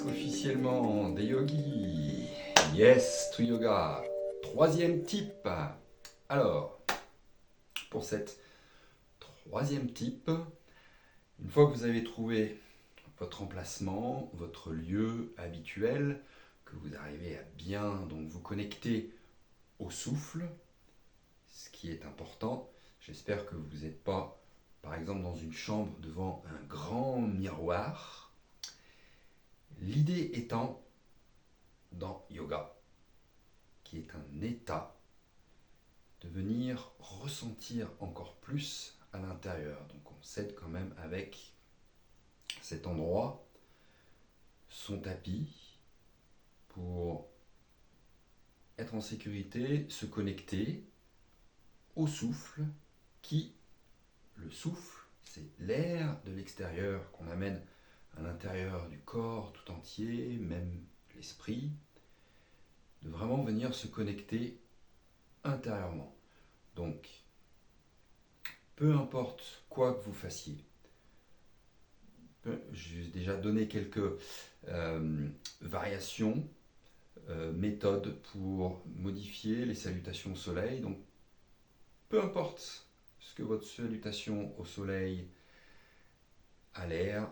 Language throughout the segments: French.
officiellement des yogis. Yes to yoga. Troisième type. Alors, pour cette troisième type, une fois que vous avez trouvé votre emplacement, votre lieu habituel, que vous arrivez à bien donc vous connecter au souffle, ce qui est important, j'espère que vous n'êtes pas par exemple dans une chambre devant un grand miroir. L'idée étant dans yoga, qui est un état, de venir ressentir encore plus à l'intérieur. Donc on s'aide quand même avec cet endroit, son tapis, pour être en sécurité, se connecter au souffle qui, le souffle, c'est l'air de l'extérieur qu'on amène à l'intérieur du corps tout entier, même l'esprit, de vraiment venir se connecter intérieurement. Donc, peu importe quoi que vous fassiez, j'ai déjà donné quelques variations, méthodes pour modifier les salutations au soleil. Donc, peu importe ce que votre salutation au soleil a l'air,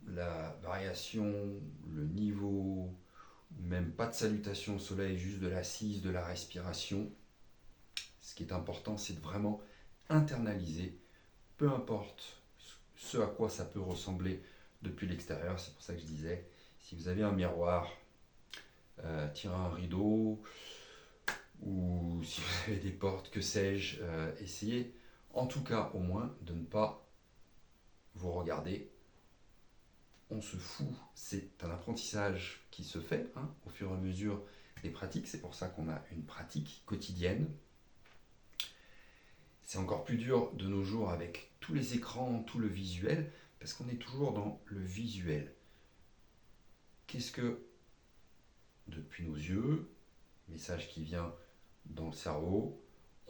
la variation, le niveau, ou même pas de salutation au soleil, juste de l'assise, de la respiration. Ce qui est important, c'est de vraiment internaliser, peu importe ce à quoi ça peut ressembler depuis l'extérieur. C'est pour ça que je disais, si vous avez un miroir, tirez un rideau, ou si vous avez des portes, que sais-je, essayez en tout cas au moins de ne pas vous regarder. On se fout, c'est un apprentissage qui se fait au fur et à mesure des pratiques. C'est pour ça qu'on a une pratique quotidienne. C'est encore plus dur de nos jours avec tous les écrans, tout le visuel, parce qu'on est toujours dans le visuel. Qu'est-ce que, depuis nos yeux, message qui vient dans le cerveau,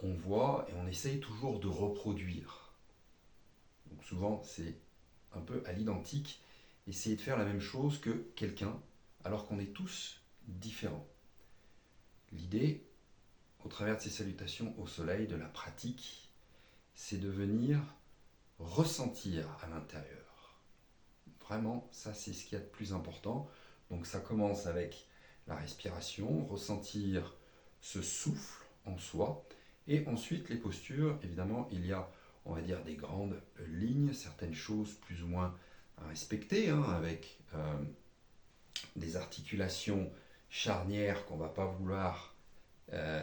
on voit et on essaye toujours de reproduire. Donc souvent, c'est un peu à l'identique, essayer de faire la même chose que quelqu'un, alors qu'on est tous différents. L'idée, au travers de ces salutations au soleil, de la pratique, c'est de venir ressentir à l'intérieur. Vraiment, ça c'est ce qu'il y a de plus important. Donc ça commence avec la respiration, ressentir ce souffle en soi, et ensuite les postures. Évidemment, il y a, on va dire, des grandes lignes, certaines choses plus ou moins à respecter, avec des articulations charnières qu'on ne va pas vouloir euh,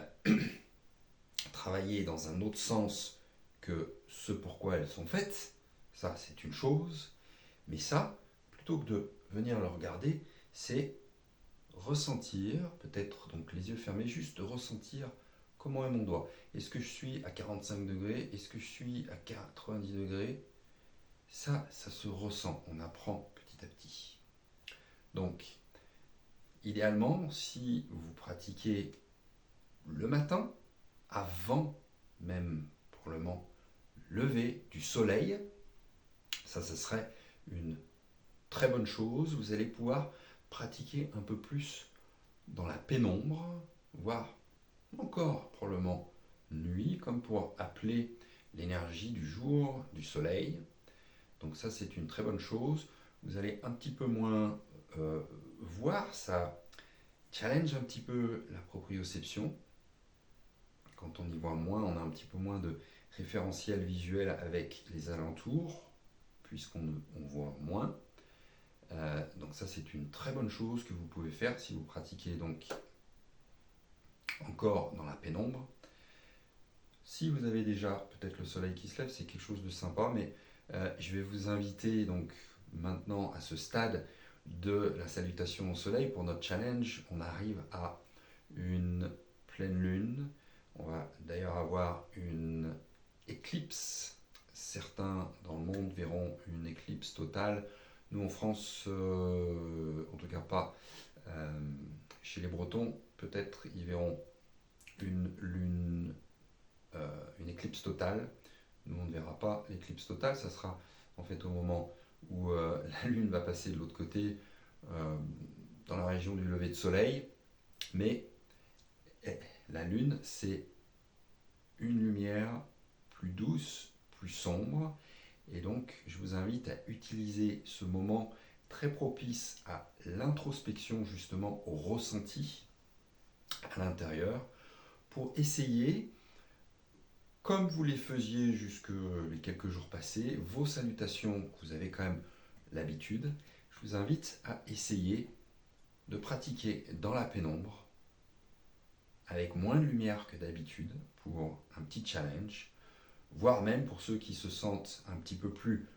travailler dans un autre sens que ce pourquoi elles sont faites. Ça, c'est une chose. Mais ça, plutôt que de venir le regarder, c'est ressentir, peut-être donc les yeux fermés, juste de ressentir comment est mon doigt. Est-ce que je suis à 45 degrés? Est-ce que je suis à 90 degrés? Ça se ressent. On apprend petit à petit. Donc, idéalement, si vous pratiquez le matin, avant même pour le lever du soleil, ça serait une très bonne chose. Vous allez pouvoir pratiquer un peu plus dans la pénombre, voire encore probablement nuit, comme pour appeler l'énergie du jour, du soleil. Donc ça, c'est une très bonne chose. Vous allez un petit peu moins voir, ça challenge un petit peu la proprioception. Quand on y voit moins, on a un petit peu moins de référentiel visuel avec les alentours, puisqu'on voit moins. Donc ça, c'est une très bonne chose que vous pouvez faire si vous pratiquez donc encore dans la pénombre. Si vous avez déjà peut-être le soleil qui se lève, c'est quelque chose de sympa, mais je vais vous inviter donc maintenant à ce stade de la salutation au soleil pour notre challenge. On arrive à une pleine lune. On va d'ailleurs avoir une éclipse. Certains dans le monde verront une éclipse totale. Nous en France, en tout cas pas chez les Bretons, peut-être ils verront une lune, une éclipse totale. Nous on ne verra pas l'éclipse totale, ça sera en fait au moment où la lune va passer de l'autre côté, euh, dans la région du lever de soleil, mais la lune, c'est une lumière plus douce, plus sombre, et donc je vous invite à utiliser ce moment très propice à l'introspection, justement au ressenti à l'intérieur, pour essayer, comme vous les faisiez jusque les quelques jours passés, vos salutations que vous avez quand même l'habitude, je vous invite à essayer de pratiquer dans la pénombre, avec moins de lumière que d'habitude, pour un petit challenge, voire même pour ceux qui se sentent un petit peu plus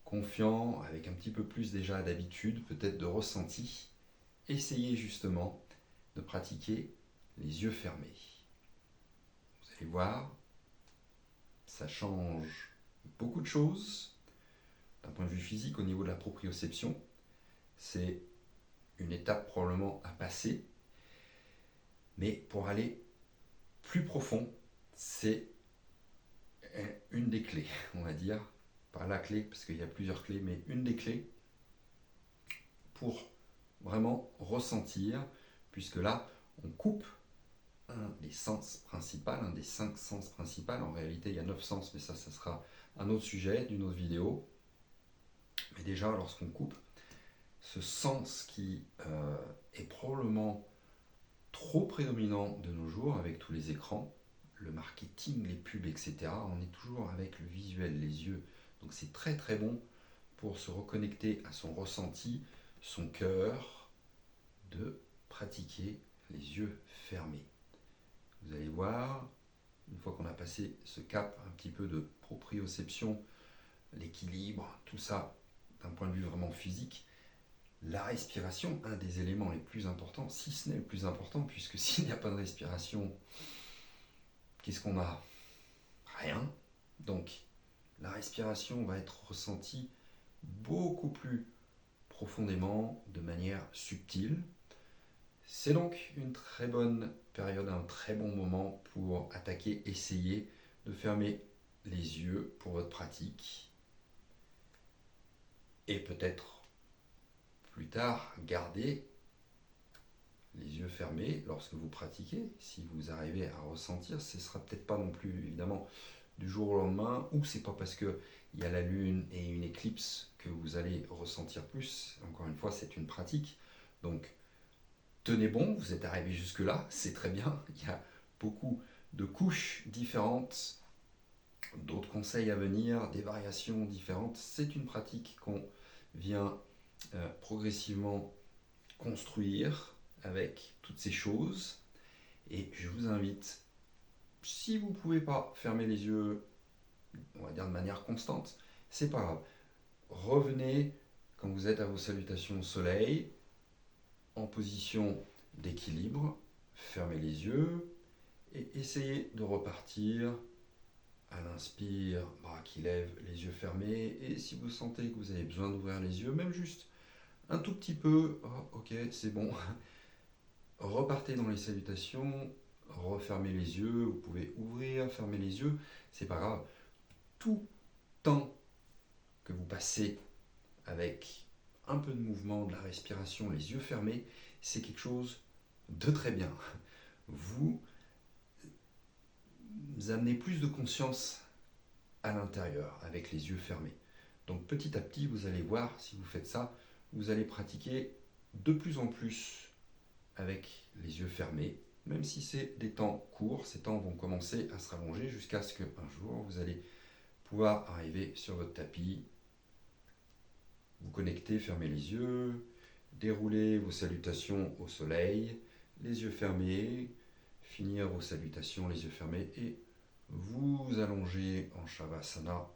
confiants, avec un petit peu plus déjà d'habitude, peut-être de ressenti, essayez justement de pratiquer les yeux fermés. Vous allez voir, ça change beaucoup de choses. D'un point de vue physique, au niveau de la proprioception, c'est une étape probablement à passer. Mais pour aller plus profond, c'est une des clés, on va dire. Pas la clé, parce qu'il y a plusieurs clés, mais une des clés pour vraiment ressentir, puisque là, on coupe un des sens principaux, un des 5 sens principaux. En réalité, il y a 9 sens, mais ça sera un autre sujet d'une autre vidéo. Mais déjà, lorsqu'on coupe ce sens qui est probablement trop prédominant de nos jours avec tous les écrans, le marketing, les pubs, etc., on est toujours avec le visuel, les yeux. Donc c'est très très bon pour se reconnecter à son ressenti, son cœur, de pratiquer les yeux fermés. Vous allez voir, une fois qu'on a passé ce cap un petit peu de proprioception, l'équilibre, tout ça d'un point de vue vraiment physique, la respiration, un des éléments les plus importants, si ce n'est le plus important, puisque s'il n'y a pas de respiration, qu'est-ce qu'on a? Rien. Donc la respiration va être ressentie beaucoup plus profondément, de manière subtile. C'est donc une très bonne période, un très bon moment pour attaquer, essayer de fermer les yeux pour votre pratique. Et peut-être plus tard, garder les yeux fermés lorsque vous pratiquez. Si vous arrivez à ressentir, ce ne sera peut-être pas non plus évidemment du jour au lendemain, ou c'est pas parce qu'il y a la lune et une éclipse que vous allez ressentir plus. Encore une fois, c'est une pratique. Donc, tenez bon, vous êtes arrivé jusque-là, c'est très bien. Il y a beaucoup de couches différentes, d'autres conseils à venir, des variations différentes. C'est une pratique qu'on vient progressivement construire avec toutes ces choses. Et je vous invite, si vous ne pouvez pas fermer les yeux, on va dire de manière constante, c'est pas grave. Revenez quand vous êtes à vos salutations au soleil, en position d'équilibre, fermez les yeux et essayez de repartir à l'inspire, bras qui lèvent, les yeux fermés. Et si vous sentez que vous avez besoin d'ouvrir les yeux, même juste un tout petit peu, oh, ok, c'est bon, repartez dans les salutations, refermez les yeux, vous pouvez ouvrir, fermer les yeux, c'est pas grave. Tout temps que vous passez avec un peu de mouvement, de la respiration, les yeux fermés, c'est quelque chose de très bien. Vous amenez plus de conscience à l'intérieur avec les yeux fermés. Donc petit à petit, vous allez voir, si vous faites ça, vous allez pratiquer de plus en plus avec les yeux fermés. Même si c'est des temps courts, ces temps vont commencer à se rallonger jusqu'à ce qu'un jour, vous allez pouvoir arriver sur votre tapis, vous connecter, fermer les yeux, dérouler vos salutations au soleil, les yeux fermés, finir vos salutations, les yeux fermés, et vous allonger en Shavasana,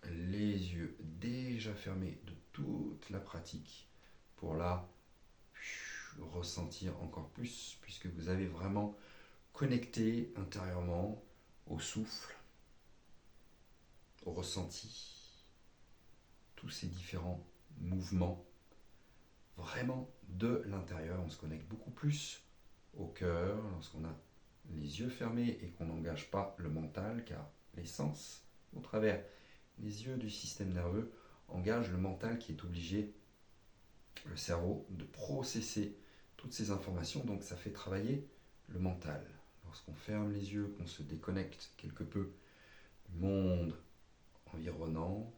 les yeux déjà fermés de toute la pratique, pour là ressentir encore plus, puisque vous avez vraiment connecté intérieurement au souffle, au ressenti, tous ces différents mouvements, vraiment de l'intérieur. On se connecte beaucoup plus au cœur lorsqu'on a les yeux fermés et qu'on n'engage pas le mental, car les sens, au travers les yeux du système nerveux, engagent le mental qui est obligé le cerveau de processer toutes ces informations, donc ça fait travailler le mental. Lorsqu'on ferme les yeux, qu'on se déconnecte quelque peu du monde environnant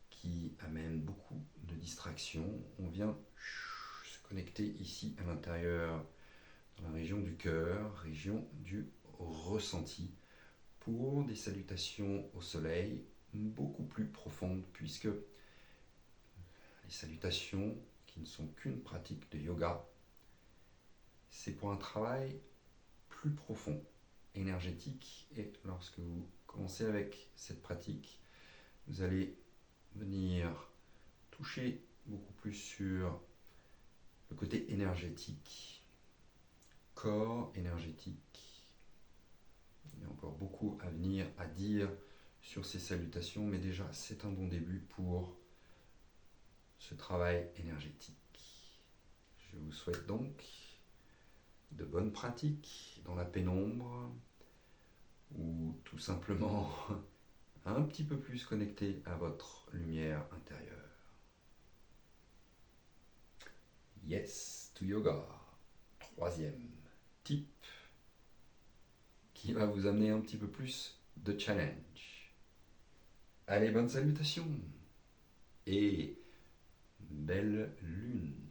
qui amène beaucoup de distractions, on vient se connecter ici à l'intérieur, dans la région du cœur, région du ressenti, pour des salutations au soleil beaucoup plus profondes, puisque les salutations, qui ne sont qu'une pratique de yoga, c'est pour un travail plus profond, énergétique, et lorsque vous commencez avec cette pratique, vous allez venir toucher beaucoup plus sur le côté énergétique, corps énergétique. Il y a encore beaucoup à venir à dire sur ces salutations, mais déjà c'est un bon début pour ce travail énergétique. Je vous souhaite donc de bonnes pratiques dans la pénombre, ou tout simplement un petit peu plus connecté à votre lumière intérieure. Yes to yoga. 3e tip qui va vous amener un petit peu plus de challenge. Allez, bonne salutation et belle lune.